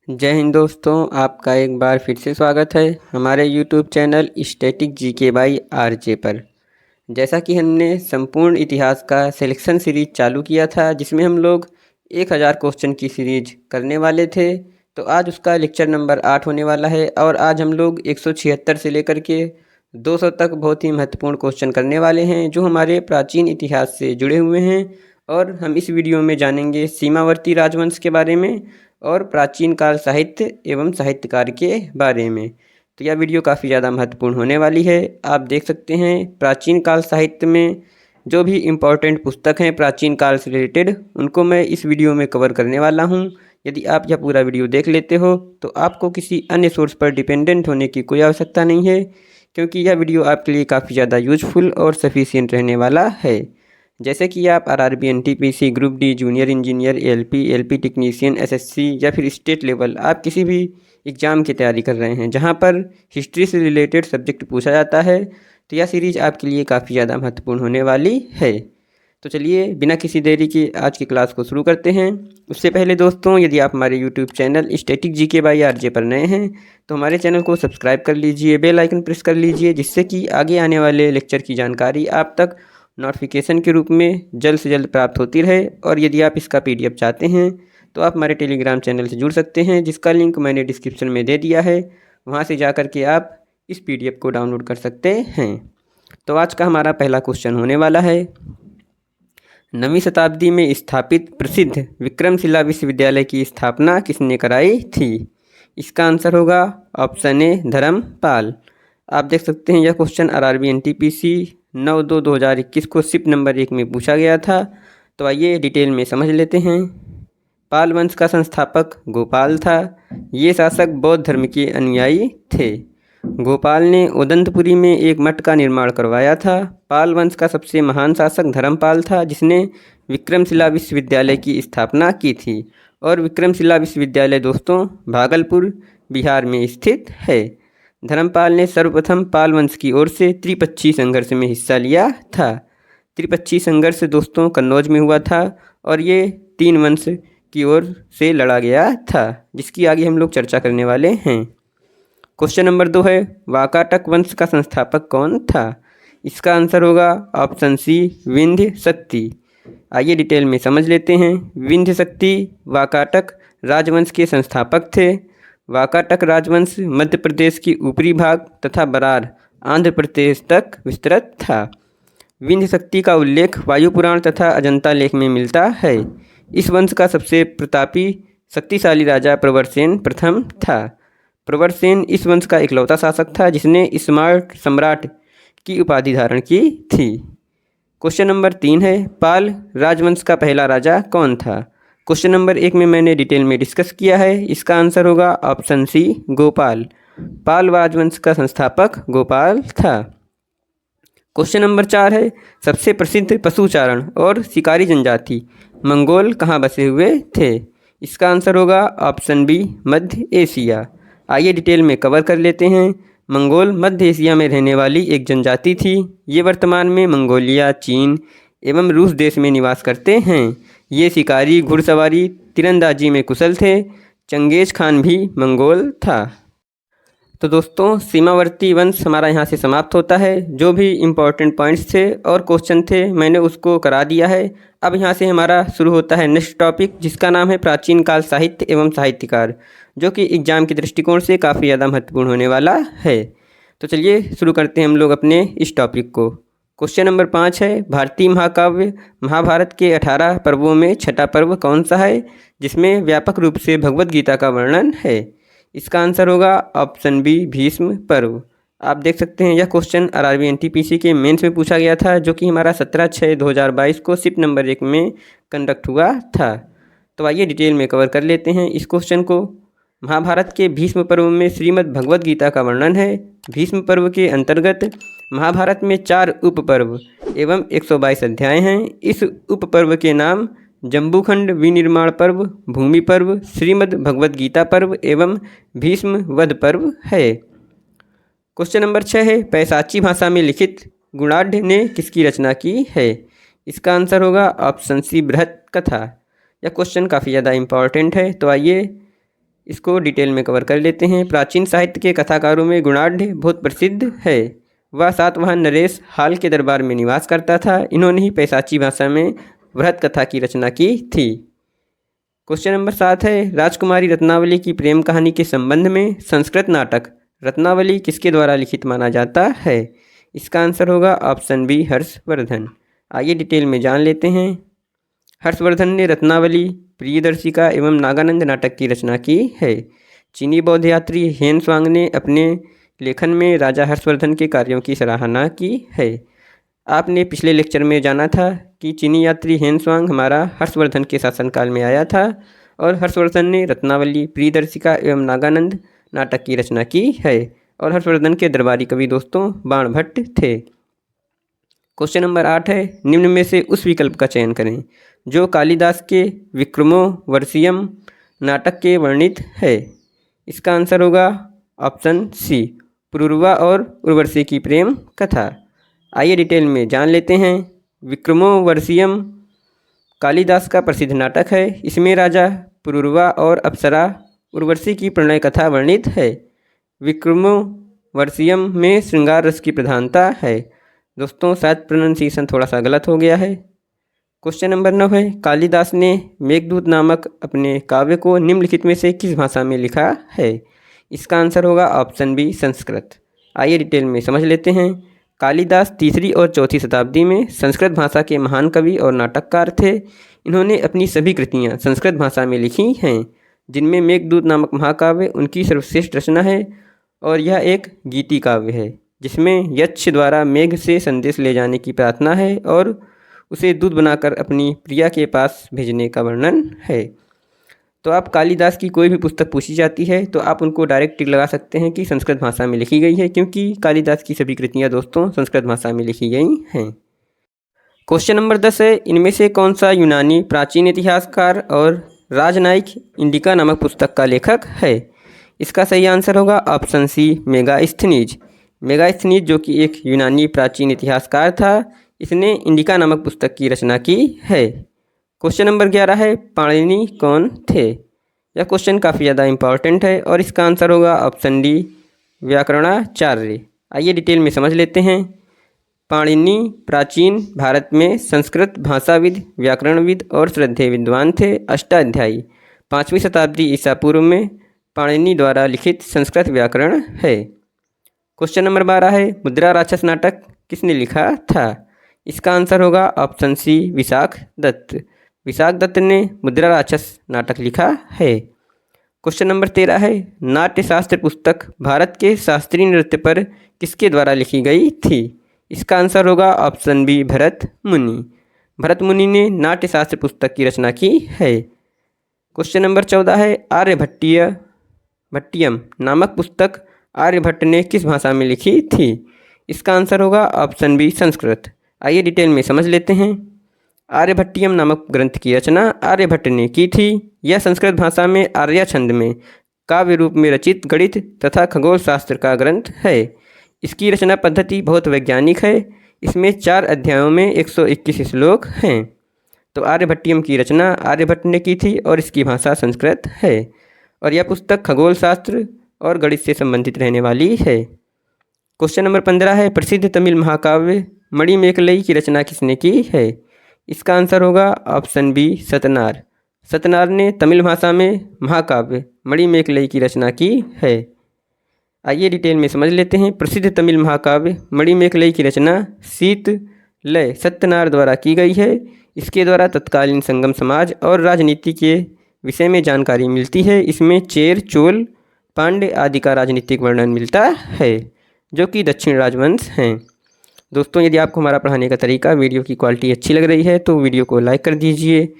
जय हिंद दोस्तों, आपका एक बार फिर से स्वागत है हमारे YouTube channel static GK by RJ पर। जैसा कि हमने संपूर्ण इतिहास का सिलेक्शन सीरीज चालू किया था, जिसमें हम लोग 1000 क्वेश्चन की सीरीज करने वाले थे, तो आज उसका लेक्चर नंबर 8 होने वाला है। और आज हम लोग 176 से लेकर के 200 तक बहुत ही महत्वपूर्ण क्वेश्चन करने वाले हैं, जो हमारे प्राचीन इतिहास से जुड़े हुए हैं। और हम इस वीडियो में जानेंगे सीमावर्ती राजवंश के बारे में और प्राचीन काल साहित्य एवं साहित्यकार के बारे में। तो यह वीडियो काफ़ी ज़्यादा महत्वपूर्ण होने वाली है। आप देख सकते हैं प्राचीन काल साहित्य में जो भी इम्पोर्टेंट पुस्तक हैं प्राचीन काल से रिलेटेड, उनको मैं इस वीडियो में कवर करने वाला हूं। यदि आप यह पूरा वीडियो देख लेते हो तो आपको किसी अन्य सोर्स पर डिपेंडेंट होने की कोई आवश्यकता नहीं है, क्योंकि यह वीडियो आपके लिए काफ़ी ज़्यादा यूजफुल और सफिशिएंट रहने वाला है। जैसे कि आप RRB, NTPC, group D, junior engineer, LP technician, SSC या फिर स्टेट लेवल, आप किसी भी एग्ज़ाम की तैयारी कर रहे हैं जहां पर हिस्ट्री से रिलेटेड सब्जेक्ट पूछा जाता है, तो यह सीरीज़ आपके लिए काफ़ी ज़्यादा महत्वपूर्ण होने वाली है। तो चलिए बिना किसी देरी के आज की क्लास को शुरू करते हैं। उससे पहले दोस्तों, यदि आप हमारे YouTube channel static GK by RJ पर नए हैं तो हमारे चैनल को सब्सक्राइब कर लीजिए, बेल आइकन प्रेस कर लीजिए, जिससे कि आगे आने वाले लेक्चर की जानकारी आप तक नोटिफिकेशन के रूप में जल्द से जल्द प्राप्त होती रहे। और यदि आप इसका PDF चाहते हैं तो आप हमारे टेलीग्राम चैनल से जुड़ सकते हैं, जिसका लिंक मैंने डिस्क्रिप्शन में दे दिया है। वहां से जा कर के आप इस PDF को डाउनलोड कर सकते हैं। तो आज का हमारा पहला क्वेश्चन होने वाला है, 9वीं शताब्दी में स्थापित प्रसिद्ध विक्रमशिला विश्वविद्यालय की स्थापना किसने कराई थी? इसका आंसर होगा ऑप्शन ए धर्मपाल। आप देख सकते हैं यह क्वेश्चन आरआरबी एनटीपीसी 9/2/2021 को शिफ्ट नंबर 1 में पूछा गया था। तो आइए डिटेल में समझ लेते हैं। पाल वंश का संस्थापक गोपाल था। ये शासक बौद्ध धर्म के अनुयायी थे। गोपाल ने उदंतपुरी में एक मठ का निर्माण करवाया था। पाल वंश का सबसे महान शासक धर्मपाल था, जिसने विक्रमशिला विश्वविद्यालय की स्थापना की थी। और विक्रमशिला विश्वविद्यालय दोस्तों भागलपुर, बिहार में स्थित है। धर्मपाल ने सर्वप्रथम पाल वंश की ओर से त्रिपक्षीय संघर्ष में हिस्सा लिया था। त्रिपक्षीय संघर्ष दोस्तों कन्नौज में हुआ था और ये 3 वंश की ओर से लड़ा गया था, जिसकी आगे हम लोग चर्चा करने वाले हैं। क्वेश्चन नंबर 2 है, वाकाटक वंश का संस्थापक कौन था? इसका आंसर होगा ऑप्शन सी विंध्य शक्ति। आइए डिटेल में समझ लेते हैं। विंध्य शक्ति वाकाटक राजवंश के संस्थापक थे। वाकाटक राजवंश मध्य प्रदेश की ऊपरी भाग तथा बरार आंध्र प्रदेश तक विस्तृत था। विंध्य शक्ति का उल्लेख वायु पुराण तथा अजंता लेख में मिलता है। इस वंश का सबसे प्रतापी शक्तिशाली राजा प्रवरसेन प्रथम था। प्रवरसेन इस वंश का इकलौता शासक था जिसने स्मार्ट सम्राट की उपाधि धारण की थी। क्वेश्चन नंबर 3 है, पाल राजवंश का पहला राजा कौन था? क्वेश्चन नंबर 1 में मैंने डिटेल में डिस्कस किया है। इसका आंसर होगा ऑप्शन सी गोपाल। पाल राजवंश का संस्थापक गोपाल था। क्वेश्चन नंबर 4 है, सबसे प्रसिद्ध पशुचारण और शिकारी जनजाति मंगोल कहाँ बसे हुए थे? इसका आंसर होगा ऑप्शन बी मध्य एशिया। आइए डिटेल में कवर कर लेते हैं। मंगोल मध्य एशिया में रहने वाली एक जनजाति थी। ये वर्तमान में मंगोलिया, चीन एवं रूस देश में निवास करते हैं। ये शिकारी, घुड़सवारी, तीरंदाजी में कुशल थे। चंगेज खान भी मंगोल था। तो दोस्तों सीमावर्ती वंश हमारा यहाँ से समाप्त होता है। जो भी इम्पोर्टेंट पॉइंट्स थे और क्वेश्चन थे मैंने उसको करा दिया है। अब यहाँ से हमारा शुरू होता है नेक्स्ट टॉपिक, जिसका नाम है प्राचीन काल साहित्य एवं साहित्यकार, जो कि एग्जाम के दृष्टिकोण से काफ़ी ज़्यादा महत्वपूर्ण होने वाला है। तो चलिए शुरू करते हैं हम लोग अपने इस टॉपिक को। क्वेश्चन नंबर 5 है, भारतीय महाकाव्य महाभारत के 18 पर्वों में छठा पर्व कौन सा है जिसमें व्यापक रूप से भगवद गीता का वर्णन है? इसका आंसर होगा ऑप्शन बी भीष्म पर्व। आप देख सकते हैं यह क्वेश्चन आरआरबी एनटीपीसी के मेंस में पूछा गया था, जो कि हमारा 17/6/2022 को शिफ्ट नंबर 1 में कंडक्ट हुआ था। तो आइए डिटेल में कवर कर लेते हैं इस क्वेश्चन को। महाभारत के भीष्म पर्व में श्रीमद् भगवद गीता का वर्णन है। भीष्म पर्व के अंतर्गत महाभारत में 4 उप पर्व एवं 122 अध्याय हैं। इस उप पर्व के नाम जम्बूखंड विनिर्माण पर्व, भूमि पर्व, श्रीमद् भगवद गीता पर्व एवं भीष्म वध पर्व है। क्वेश्चन नंबर 6 है, पैशाची भाषा में लिखित गुणाढ़ ने किसकी रचना की है? इसका आंसर होगा ऑप्शन सी बृहत कथा। यह क्वेश्चन काफ़ी ज़्यादा इम्पॉर्टेंट है। तो आइए इसको डिटेल में कवर कर लेते हैं। प्राचीन साहित्य के कथाकारों में गुणाढ़ बहुत प्रसिद्ध है। वह सातवाहन नरेश हाल के दरबार में निवास करता था। इन्होंने ही पैशाची भाषा में बृहत कथा की रचना की थी। क्वेश्चन नंबर 7 है, राजकुमारी रत्नावली की प्रेम कहानी के संबंध में संस्कृत नाटक रत्नावली किसके द्वारा लिखित माना जाता है? इसका आंसर होगा ऑप्शन बी, हर्षवर्धन। आइए डिटेल में जान लेते हैं। हर्षवर्धन ने रत्नावली, प्रियदर्शिका एवं नागानंद नाटक की रचना की है। चीनी बौद्ध यात्री हेन स्वांग ने अपने लेखन में राजा हर्षवर्धन के कार्यों की सराहना की है। आपने पिछले लेक्चर में जाना था कि चीनी यात्री हेन स्वांग हमारा हर्षवर्धन के शासनकाल में आया था और हर्षवर्धन ने रत्नावली, प्रियदर्शिका एवं नागानंद नाटक की रचना की है और हर्षवर्धन के दरबारी कवि दोस्तों बाणभट्ट थे। क्वेश्चन नंबर 8 है, निम्न में से उस विकल्प का चयन करें जो कालिदास के विक्रमोर्वशीयम नाटक के वर्णित है। इसका आंसर होगा ऑप्शन सी, पुरूरवा और उर्वशी की प्रेम कथा। आइए डिटेल में जान लेते हैं। विक्रमोर्वशीयम कालिदास का प्रसिद्ध नाटक है। इसमें राजा पुरूरवा और अप्सरा उर्वशी की प्रणय कथा वर्णित है। विक्रमोर्वशीयम में श्रृंगार रस की प्रधानता है। दोस्तों शायद प्रोनाउंसिएशन थोड़ा सा गलत हो गया है। क्वेश्चन नंबर 9 है, कालिदास ने मेघदूत नामक अपने काव्य को निम्नलिखित में से किस भाषा में लिखा है? इसका आंसर होगा ऑप्शन बी, संस्कृत। आइए डिटेल में समझ लेते हैं। कालिदास 3री और 4थी शताब्दी में संस्कृत भाषा के महान कवि और नाटककार थे। इन्होंने अपनी सभी कृतियाँ संस्कृत भाषा में लिखी हैं, जिनमें मेघदूत नामक महाकाव्य उनकी सर्वश्रेष्ठ रचना है और यह एक गीति काव्य है जिसमें यक्ष द्वारा मेघ से संदेश ले जाने की प्रार्थना है और उसे दूध बनाकर अपनी प्रिया के पास भेजने का वर्णन है। तो आप कालिदास की कोई भी पुस्तक पूछी जाती है तो आप उनको डायरेक्ट टिक लगा सकते हैं कि संस्कृत भाषा में लिखी गई है, क्योंकि कालिदास की सभी कृतियाँ दोस्तों संस्कृत भाषा में लिखी गई हैं। क्वेश्चन नंबर 10 है, इनमें से कौन सा यूनानी प्राचीन इतिहासकार और राजनायिक इंडिका नामक पुस्तक का लेखक है? इसका सही आंसर होगा ऑप्शन सी, मेगास्थनीज। मेगास्थनीज जो कि एक यूनानी प्राचीन इतिहासकार था, इसने इंडिका नामक पुस्तक की रचना की है। क्वेश्चन नंबर 11 है, पाणिनि कौन थे? यह क्वेश्चन काफ़ी ज़्यादा इंपॉर्टेंट है और इसका आंसर होगा ऑप्शन डी, व्याकरणाचार्य। आइए डिटेल में समझ लेते हैं। पाणिनि प्राचीन भारत में संस्कृत भाषाविद, व्याकरणविद और श्रद्धेय विद्वान थे। अष्टाध्यायी 5वीं शताब्दी ईसा पूर्व में पाणिनि द्वारा लिखित संस्कृत व्याकरण है। क्वेश्चन नंबर 12 है, मुद्रा राक्षस नाटक किसने लिखा था? इसका आंसर होगा ऑप्शन सी, विशाख दत्त। विशाख दत्त ने मुद्रा राक्षस नाटक लिखा है। क्वेश्चन नंबर 13 है, नाट्यशास्त्र पुस्तक भारत के शास्त्रीय नृत्य पर किसके द्वारा लिखी गई थी? इसका आंसर होगा ऑप्शन बी, भरत मुनि। भरत मुनि ने नाट्यशास्त्र पुस्तक की रचना की है। क्वेश्चन नंबर 14 है, आर्यभट्टियम नामक पुस्तक आर्यभट्ट ने किस भाषा में लिखी थी? इसका आंसर होगा ऑप्शन बी, संस्कृत। आइए डिटेल में समझ लेते हैं। आर्यभट्टियम नामक ग्रंथ की रचना आर्यभट्ट ने की थी। यह संस्कृत भाषा में आर्या छंद में काव्य रूप में रचित गणित तथा खगोल शास्त्र का ग्रंथ है। इसकी रचना पद्धति बहुत वैज्ञानिक है। इसमें 4 अध्यायों में 121 श्लोक हैं। तो आर्यभट्टियम की रचना आर्यभट्ट ने की थी और इसकी भाषा संस्कृत है और यह पुस्तक खगोल शास्त्र और गणित से संबंधित रहने वाली है। क्वेश्चन नंबर 15 है, प्रसिद्ध तमिल महाकाव्य मणिमेकलई की रचना किसने की है? इसका आंसर होगा ऑप्शन बी, सतनार। सतनार ने तमिल भाषा में महाकाव्य मणिमेकलई की रचना की है। आइए डिटेल में समझ लेते हैं। प्रसिद्ध तमिल महाकाव्य मणिमेकलई की रचना शीतलय सत्यनार द्वारा की गई है। इसके द्वारा तत्कालीन संगम समाज और राजनीति के विषय में जानकारी मिलती है। इसमें चेर, चोल, पांड्य आदि का राजनीतिक वर्णन मिलता है जो कि दक्षिण राजवंश हैं। दोस्तों यदि आपको हमारा पढ़ाने का तरीका, वीडियो की क्वालिटी अच्छी लग रही है तो वीडियो को लाइक कर दीजिए।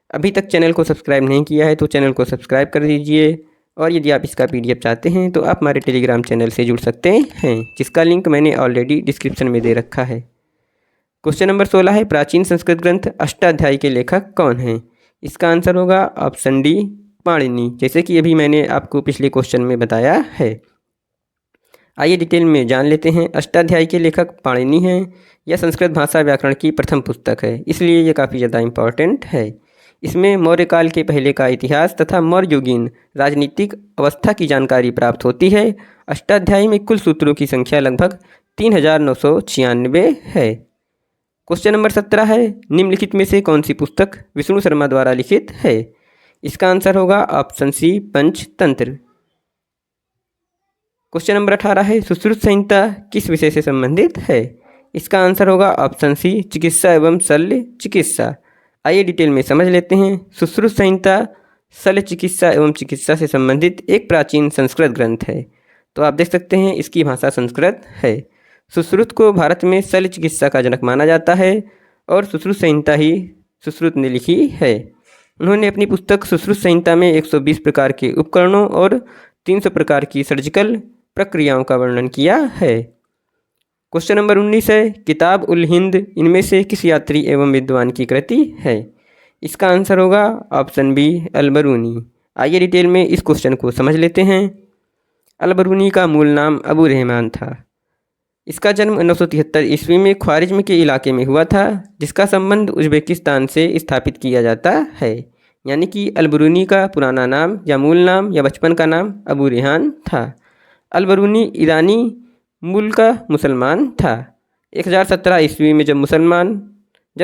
अभी तक चैनल को सब्सक्राइब नहीं किया है तो चैनल को सब्सक्राइब कर दीजिए और यदि आप इसका PDF चाहते हैं तो आप हमारे टेलीग्राम चैनल से जुड़ सकते हैं, जिसका लिंक मैंने ऑलरेडी डिस्क्रिप्शन में दे रखा है। क्वेश्चन नंबर 16 है, प्राचीन संस्कृत ग्रंथ अष्टाध्यायी के लेखक कौन हैं? इसका आंसर होगा ऑप्शन डी, पाणिनि, जैसे कि अभी मैंने आपको पिछले क्वेश्चन में बताया है। आइए डिटेल में जान लेते हैं। अष्टाध्यायी के लेखक पाणिनि हैं। यह संस्कृत भाषा व्याकरण की प्रथम पुस्तक है, इसलिए यह काफ़ी ज़्यादा इम्पॉर्टेंट है। इसमें मौर्य काल के पहले का इतिहास तथा मौर्ययुगीन राजनीतिक अवस्था की जानकारी प्राप्त होती है। अष्टाध्यायी में कुल सूत्रों की संख्या लगभग 3996 है। क्वेश्चन नंबर 17 है, निम्नलिखित में से कौन सी पुस्तक विष्णु शर्मा द्वारा लिखित है? इसका आंसर होगा option C, Panchatantra. Question number 18 है, सुश्रुत संहिता किस विषय से संबंधित है? इसका आंसर होगा ऑप्शन सी, चिकित्सा एवं शल्य चिकित्सा। आइए डिटेल में समझ लेते हैं। सुश्रुत संहिता शल्य चिकित्सा एवं चिकित्सा से संबंधित एक प्राचीन संस्कृत ग्रंथ है। तो आप देख सकते हैं इसकी भाषा संस्कृत है। सुश्रुत को भारत में शल्य चिकित्सा का जनक माना जाता है और सुश्रुत संहिता ही सुश्रुत ने लिखी है। उन्होंने अपनी पुस्तक सुश्रुत संहिता में 120 प्रकार के उपकरणों और 300 प्रकार की सर्जिकल प्रक्रियाओं का वर्णन किया है। क्वेश्चन नंबर 19 है, किताब उल हिंद इनमें से किस यात्री एवं विद्वान की कृति है? इसका आंसर होगा ऑप्शन बी, अल-बरूनी। आइए डिटेल में इस क्वेश्चन को समझ लेते हैं। अल-बरूनी का मूल नाम अबू रहमान था। इसका जन्म 973 ईस्वी में ख्वारिज्म के इलाके में हुआ था, जिसका संबंध उज्बेकिस्तान से स्थापित किया जाता है। यानी कि अल-बरूनी का पुराना नाम या मूल नाम या बचपन का नाम अबू रेहान था। अल-बरूनी ईरानी मूल का मुसलमान था। 1017 ईस्वी में जब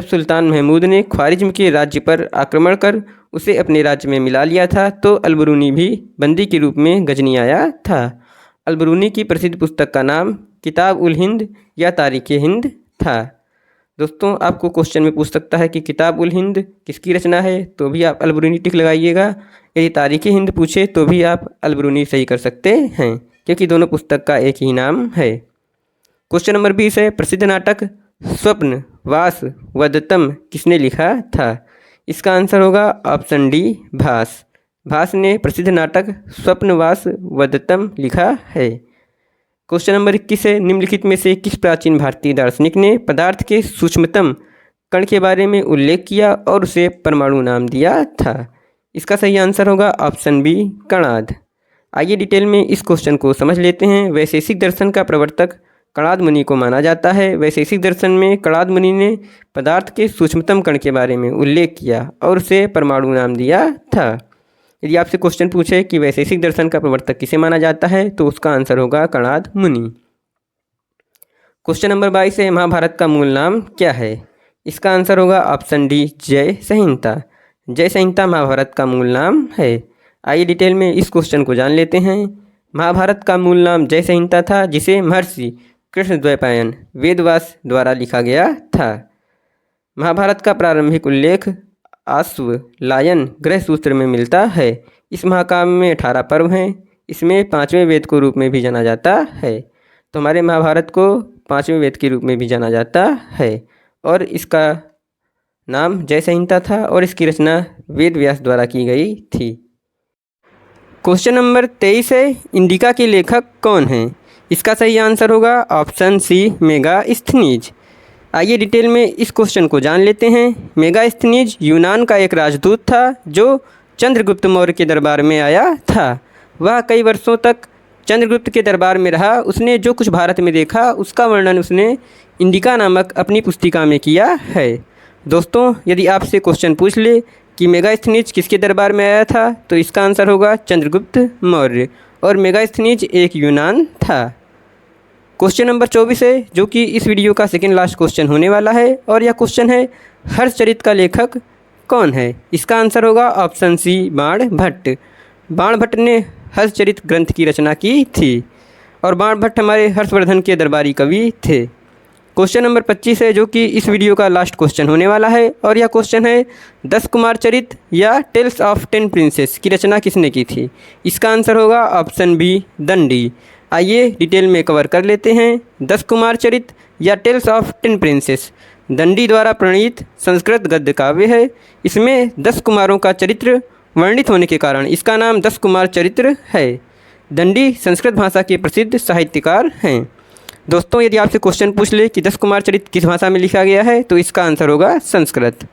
सुल्तान महमूद ने ख्वारिज्म के राज्य पर आक्रमण कर उसे अपने राज्य में मिला लिया था, तो अल-बरूनी भी बंदी के रूप में गजनी आया था। अल-बरूनी की प्रसिद्ध पुस्तक का नाम किताब उल हिंद या तारीख़ हिंद था। दोस्तों, आपको क्वेश्चन में पूछ सकता है कि किताब उल हिंद किसकी रचना है, तो भी आप अल-बरूनी टिक लगाइएगा। यदि तारीख़ हिंद पूछे तो भी आप अल-बरूनी सही कर सकते हैं, क्योंकि दोनों पुस्तक का एक ही नाम है। क्वेश्चन नंबर 20 है, प्रसिद्ध नाटक स्वप्न वास वदत्तम किसने लिखा था? इसका आंसर होगा ऑप्शन डी, भास। भास ने प्रसिद्ध नाटक स्वप्नवास वदत्तम लिखा है। क्वेश्चन नंबर 21 है, निम्नलिखित में से किस प्राचीन भारतीय दार्शनिक ने पदार्थ के सूक्ष्मतम कण के बारे में उल्लेख किया और उसे परमाणु नाम दिया था? इसका सही आंसर होगा ऑप्शन बी, कणाद। आइए डिटेल में इस क्वेश्चन को समझ लेते हैं। वैशेषिक दर्शन का प्रवर्तक कणाद मुनि को माना जाता है। वैशेषिक दर्शन में कणाद मुनि ने पदार्थ के सूक्ष्मतम कण के बारे में उल्लेख किया और उसे परमाणु नाम दिया था। यदि आपसे क्वेश्चन पूछे कि वैशेषिक दर्शन का प्रवर्तक किसे माना जाता है, तो उसका आंसर होगा कणाद मुनि। क्वेश्चन नंबर 22 है, महाभारत का मूल नाम क्या है? इसका आंसर होगा ऑप्शन डी, जय संहिता। जय संहिता महाभारत का मूल नाम है। आइए डिटेल में इस क्वेश्चन को जान लेते हैं। महाभारत का मूल नाम जय संहिता था, जिसे महर्षि कृष्णद्वैपायन वेदव्यास द्वारा लिखा गया था। महाभारत का प्रारंभिक उल्लेख आश्वलायन ग्रह सूत्र में मिलता है। इस महाकाव्य में 18 पर्व हैं। इसमें 5वें वेद को रूप में भी जाना जाता है। तो हमारे महाभारत को 5वें वेद के रूप में भी जाना जाता है और इसका नाम जय संहिता था और इसकी रचना वेद व्यास द्वारा की गई थी। क्वेश्चन नंबर 23 है, इंडिका के लेखक कौन हैं? इसका सही आंसर होगा ऑप्शन सी, मेगास्थनीज। आइए डिटेल में इस क्वेश्चन को जान लेते हैं। मेगास्थनीज यूनान का एक राजदूत था जो चंद्रगुप्त मौर्य के दरबार में आया था। वह कई वर्षों तक चंद्रगुप्त के दरबार में रहा। उसने जो कुछ भारत में देखा उसका वर्णन उसने इंडिका नामक अपनी पुस्तिका में किया है। दोस्तों, यदि आपसे क्वेश्चन पूछ ले कि मेगास्थनीज किसके दरबार में आया था, तो इसका आंसर होगा चंद्रगुप्त मौर्य, और मेगास्थनीज एक यूनान था। क्वेश्चन नंबर 24 है, जो कि इस वीडियो का सेकंड लास्ट क्वेश्चन होने वाला है, और यह क्वेश्चन है, हर्षचरित का लेखक कौन है? इसका आंसर होगा ऑप्शन सी, बाणभट्ट। बाणभट्ट ने हर्षचरित ग्रंथ की रचना की थी और बाणभट्ट हमारे हर्षवर्धन के दरबारी कवि थे। क्वेश्चन नंबर 25 है, जो कि इस वीडियो का लास्ट क्वेश्चन होने वाला है, और यह क्वेश्चन है, 10 कुमार चरित या टेल्स ऑफ 10 प्रिंसेस की रचना किसने की थी? इसका आंसर होगा ऑप्शन बी, दंडी। आइए डिटेल में कवर कर लेते हैं। 10 कुमार चरित या टेल्स ऑफ 10 प्रिंसेस दंडी द्वारा प्रणीत संस्कृत गद्य काव्य है। इसमें 10 कुमारों का चरित्र वर्णित होने के कारण इसका नाम 10 कुमार चरित्र है। दंडी संस्कृत भाषा के प्रसिद्ध साहित्यकार हैं। दोस्तों, यदि आपसे क्वेश्चन पूछ ले कि 10 कुमार चरित किस भाषा में लिखा गया है, तो इसका आंसर होगा संस्कृत।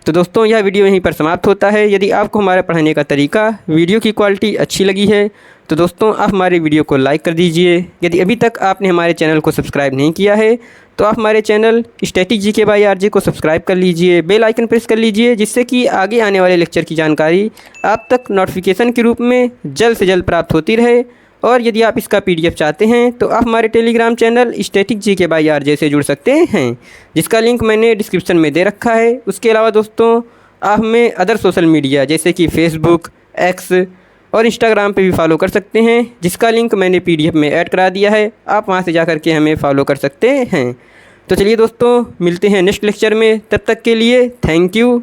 तो दोस्तों यह वीडियो यहीं पर समाप्त होता है। यदि आपको हमारा पढ़ाने का तरीका, वीडियो की क्वालिटी अच्छी लगी है तो दोस्तों आप हमारे वीडियो को लाइक कर दीजिए। यदि अभी तक आपने हमारे चैनल को सब्सक्राइब नहीं किया है तो आप हमारे channel static GK by RJ को सब्सक्राइब कर लीजिए, बेल आइकन प्रेस कर लीजिए, जिससे कि आगे आने वाले लेक्चर की जानकारी आप तक नोटिफिकेशन के रूप में जल्द से जल्द प्राप्त होती रहे। और यदि आप इसका PDF चाहते हैं तो आप हमारे Telegram channel static GK by RJ से जुड़ सकते हैं, जिसका लिंक मैंने डिस्क्रिप्शन में दे रखा है। उसके अलावा दोस्तों आप हमें अदर सोशल मीडिया जैसे कि फेसबुक, एक्स और इंस्टाग्राम पे भी फॉलो कर सकते हैं, जिसका लिंक मैंने PDF में ऐड करा दिया है। आप वहां से जा कर के हमें फॉलो कर सकते हैं। तो चलिए दोस्तों मिलते हैं नेक्स्ट लेक्चर में, तब तक के लिए थैंक यू।